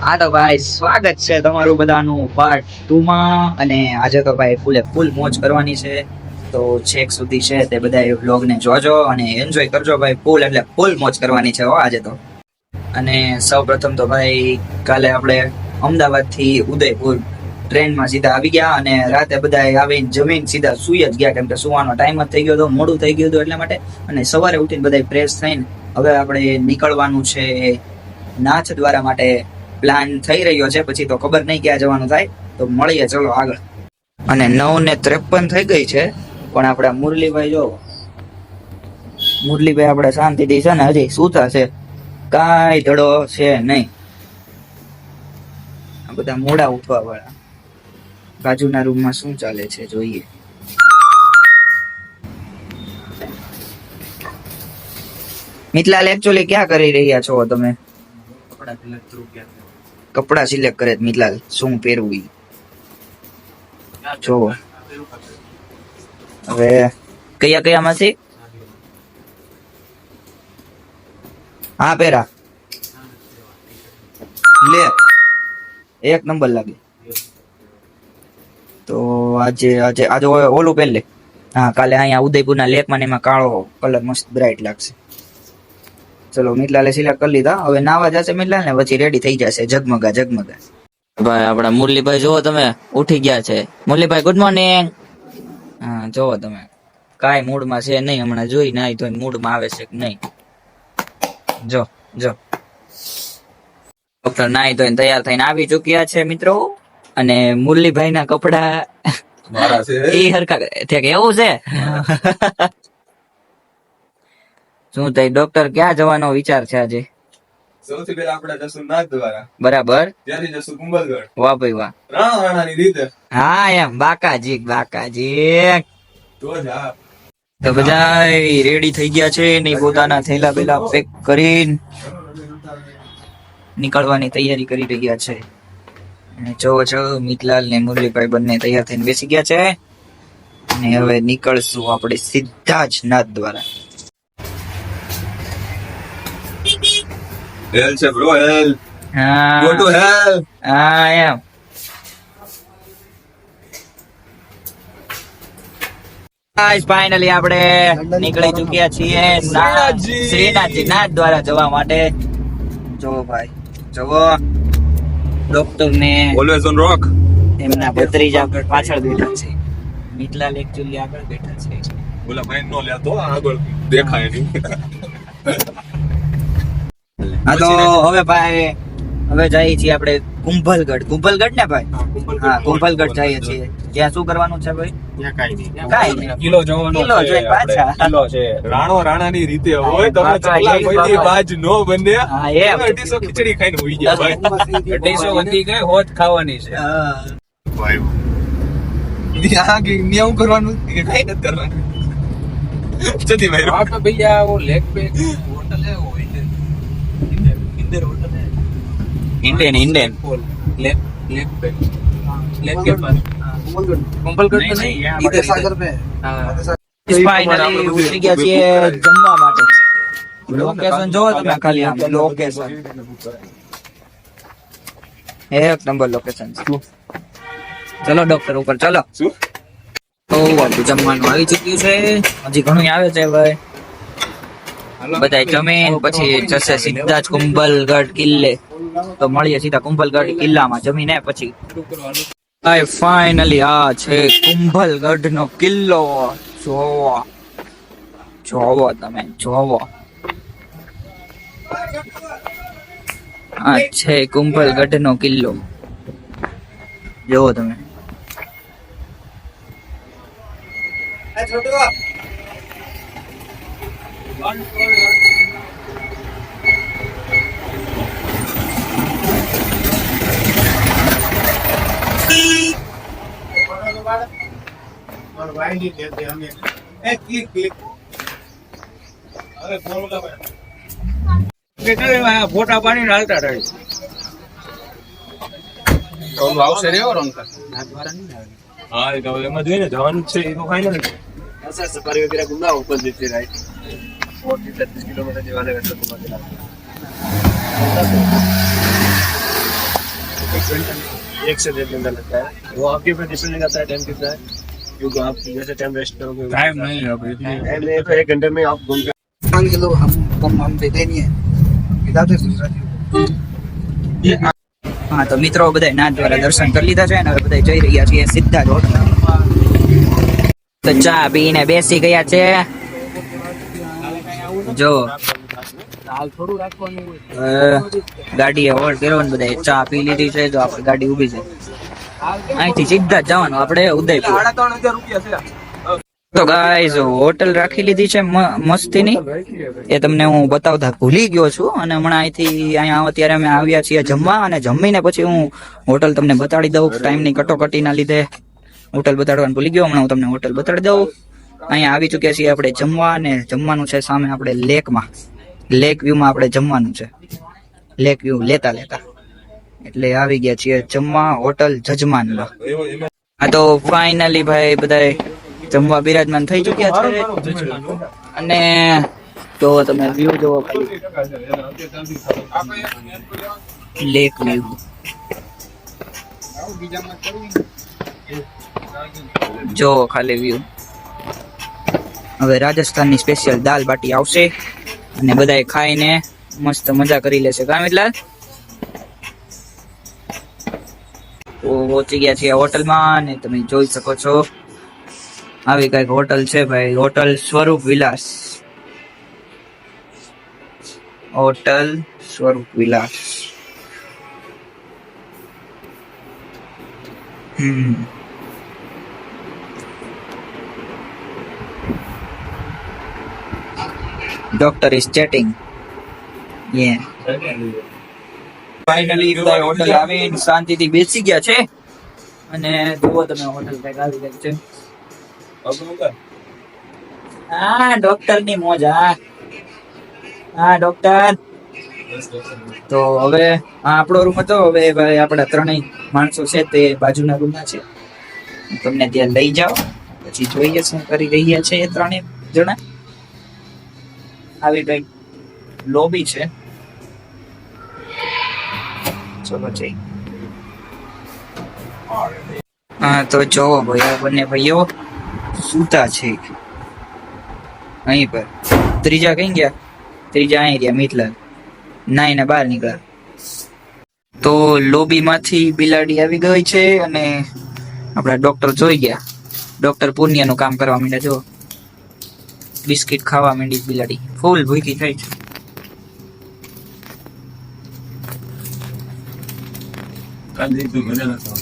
હા તો ભાઈ સ્વાગત છે તમારું બધાનું પાર્ટ 2 માં અને આજે તો ભાઈ ફૂલ મોજ કરવાની છે તો છેક સુધી છે તે બધા વ્લોગ ને જોજો અને એન્જોય કરજો ભાઈ એટલે ફૂલ મોજ કરવાની છે હો આજે તો. અને સૌપ્રથમ તો ભાઈ કાલે આપણે અમદાવાદ થી ઉદયપુર ટ્રેનમાં સીધા આવી ગયા અને રાતે બધા આવીને જમીન સીધા સુઈ જ ગયા કેમ કે સુવાનો ટાઈમ જ થઈ ગયો હતો, મોડું થઈ ગયું હતું એટલા માટે. અને સવારે ઉઠીને બધા ફ્રેશ થઈને હવે આપણે નીકળવાનું છે નાથ દ્વારા માટે. પ્લાન થઈ રહ્યો છે, પછી તો ખબર નહીં ક્યાં જવાનું થાય, તો મળીએ ચલો આગળ. અને 9:53 થઈ ગઈ છે પણ આપડા મુરલીભાઈ જો મુરલીભાઈ આપણે શાંતિથી છે ને હજી સૂતા છે, કાંઈ ધડો છે નહીં. આ બધા મોડા ઉઠવા વાળા. બાજુના રૂમમાં શું ચાલે છે જોઈએ. મિતલાલ એકચ્યુઅલી ક્યાં કરી રહ્યા છો તમે? કપડા સિલેક્ટ કરે મિતલાલ શું પહેરવું ઈ જોવો. હવે કયા માંથી હા પહેરા લે, એક નંબર લાગે. તો આજે ઓલું પહેર લે. હા કાલે અહીંયા ઉદયપુરના લેકમાં ને એમાં કાળો કલર મસ્ત બ્રાઇટ લાગશે. ચલો મિતલાલે સિલેક્ટ કરી લીધા. હવે નાવા જશે મિતલાલ ને પછી રેડી થઈ જશે ઝગમગા. ભાઈ આપડા મુરલીભાઈ જોવો તમે ઉઠી ગયા છે. Muralibhai good morning. હા જોવો તમે કાંઈ મૂડમાં છે નહીં, હમણાં જોઈ નાઈ તો મૂડમાં આવે છે કે નહીં. જો ડોક્ટર નાઈ તો તૈયાર થઈને આવી ચુક્યા છે મિત્રો. અને મુરલીભાઈ ના કપડા એ હરખા એવું છે. શું થાય ડોક્ટર ક્યાં જવાનો વિચાર છે આજે? સૌથી પહેલા આપણે જશું નાથ દ્વારા, બરાબર. ત્યાંથી જશું કુંભલગઢ. વાહ ભાઈ વાહ. રાણાની રીતે. હા એમ બાકાજી તો જ આ તો બધા રેડી થઈ ગયા છે ને પોતાના થેલા બેલા પેક કરીને નીકળવાની તૈયારી કરી રહ્યા છે. અને જો મિતલાલ ને મુરલીભાઈ બંને તૈયાર થઈને બેસી ગયા છે અને હવે નીકળશું આપણે સીધા જ નાથ દ્વારા. હેલ છે બ્રો, હેલ. હા ગો ટુ હેલ. હા એમ ફાઇનલી આપણે નીકળી ચુક્યા છીએ શ્રીનાથજી નાથ દ્વારા જવા માટે. જો ભાઈ જુઓ ડોક્ટર ને ઓલવેઝ ઓન રોક. એમના ભત્રીજા પાછળ બેઠા છે. મિતલાલ એકચ્યુઅલી આગળ બેઠા છે. ઓલા ભાઈ નો લેતો આગળ દેખાય નહીં. હા તો હવે જઈએ છીએ આપણે કુંભલગઢ ને ભાઈ. હા કુંભલગઢ જઈએ છીએ. ત્યાં શું કરવાનું છે ભાઈ? કાંઈ નહીં. કિલો જોવાનો કિલો જોઈને પાછા. કિલો છે. રાણાની રીતે હોય તમે ચકલા કોઈ બાજ નો બને. હા એમ 250 ખીચડી ખાઈને હોઈ ગયા ભાઈ. 250 વધી ગઈ હોત ખાવાની છે. ભાઈ ત્યાં કે નિયમ કરવાનું કે કઈ નથી કરવાનું. જતી ભાઈ वहाँ पे भैया वो लेक पे होटल है वो इंडियन होटल है इंडियन लेक पे लेक के पास कुंभलगढ़ पे नहीं इधर सागर पे ફાઇનલી ઉતરી ગયા છીએ જમવા માટે. લોકેશન જોવો તમે ખાલી આમ લોકેશન એક નંબર લોકેશન છે. ચલો ડોક્ટર ઉપર ચલો. શું તો જમવાનું આવી ચુક્યું છે, હજી ઘણું આવે છે ભાઈ. બધા જમીન પછી જશે સીધા જ કુંભલગઢ કિલ્લે. તો મળીએ સીધા કુંભલગઢ કિલ્લામાં જમીને પછી. ફાઇનલી આ છે કુંભલગઢ નો કિલ્લો. જોવો તમે આ છે કુંભલગઢ નો કિલ્લો. જોવો તમે. ફોટા પાડીને હાલતા રહે. આવશે રે હા એ તો એમાં જોઈને જવાનું જ છે. એ તો ખાઈ ને सफारी वगैरह घूमना ऊपर देते राइट 40-30 किलोमीटर जेवाने का 1 से 1.5 घंटा लगता है। वो आपके ऊपर डिपेंड करता है टाइम कितना है, क्योंकि आप जैसे टाइम वेस्ट करोगे टाइम नहीं है अभी इसलिए टाइम नहीं है, तो 1 घंटे में आप घूम के मान के लो हम देते नहीं है खिलाते गुजराती હા તો મિત્રો બધા નાથ દ્વારા દર્શન કરી લીધા છે અને હવે બધા જઈ રહ્યા છીએ સીધા જ હોટલ. તો ચા પીને બેસી ગયા છે. જો ગાડીએ હોલ્ડ કર્યો ને બધા ચા પી લીધી છે. જો આપણી ગાડી ઊભી છે. અહીંથી સીધા જ જવાનું આપણે ઉદયપુર. 3,500 રૂપિયા છે તો ગાઈઝ હોટલ રાખી લીધી છે મસ્તીની. એ તમને હું બતાવતા ભૂલી ગયો છું અને હમણાં અહીંયા અત્યારે અમે આવ્યા છીએ જમવા અને જમીને પછી હું હોટલ તમને બતાડી દઉં. ટાઈમની કટોકટીના લીધે હોટલ બતાડવાનું ભૂલી ગયો. હમણાં હું તમને હોટલ બતાડી દઉં. અહીંયા આવી ચૂક્યા છીએ આપણે જમવા અને જમવાનું છે સામે આપણે લેકમાં. લેક વ્યૂમાં આપણે જમવાનું છે. લેક વ્યૂ લેતા એટલે આવી ગયા છીએ જમવા હોટલ જજમાનમાં. હા તો ફાઇનલી ભાઈ બધા જમવા બિરાજમાન થઈ ચુક્યા છે અને જો તમે વ્યૂ જોવો ખાલી લેક વ્યૂ જો ખાલી વ્યૂ. હવે રાજસ્થાનની સ્પેશિયલ દાલ બાટી આવશે અને બધાએ ખાઈને મસ્ત મજા કરી લેશે. કામ એટલા પહોંચી ગયા છીએ હોટલમાં અને તમે જોઈ શકો છો આવી કઈક હોટલ છે ભાઈ. Hotel Swaroop Vilas. Hotel Swaroop Vilas. Doctor is chatting. Finally બધા હોટલ આવીને શાંતિથી બેસી ગયા છે અને જુઓ તમે હોટલ કઈક આવી ગઈ છે. હા ડોક્ટર ની મોજ. હા ડોક્ટર. તો હવે આપણો રૂમ હતો. હવે ભાઈ આપણા ત્રણેય માણસો છે તે બાજુના રૂમમાં છે. હું તમને ત્યાં લઈ જાઓ પછી જોઈએ શું કરી રહ્યા છે એ ત્રણેય જણા. આવી કઈક લોબી છે. ચલો જઈ. હા તો જોવો ભાઈ આ બંને ભાઈઓ સૂતા છે અહીં પર. ત્રીજા કઈ ગયા? ત્રીજા અહીં રહ્યા મિથલાલ. નાઈને બહાર નીકળ્યા. તો લોબી માંથી બિલાડી આવી ગઈ છે અને આપણા ડોક્ટર જોઈ ગયા. ડોક્ટર પુણ્યનું કામ કરવા માંડ્યા. જો બિસ્કિટ ખાવા માંડી બિલાડી. ફૂલ ભૂખી થઈ છે. કાલે તું મને નતો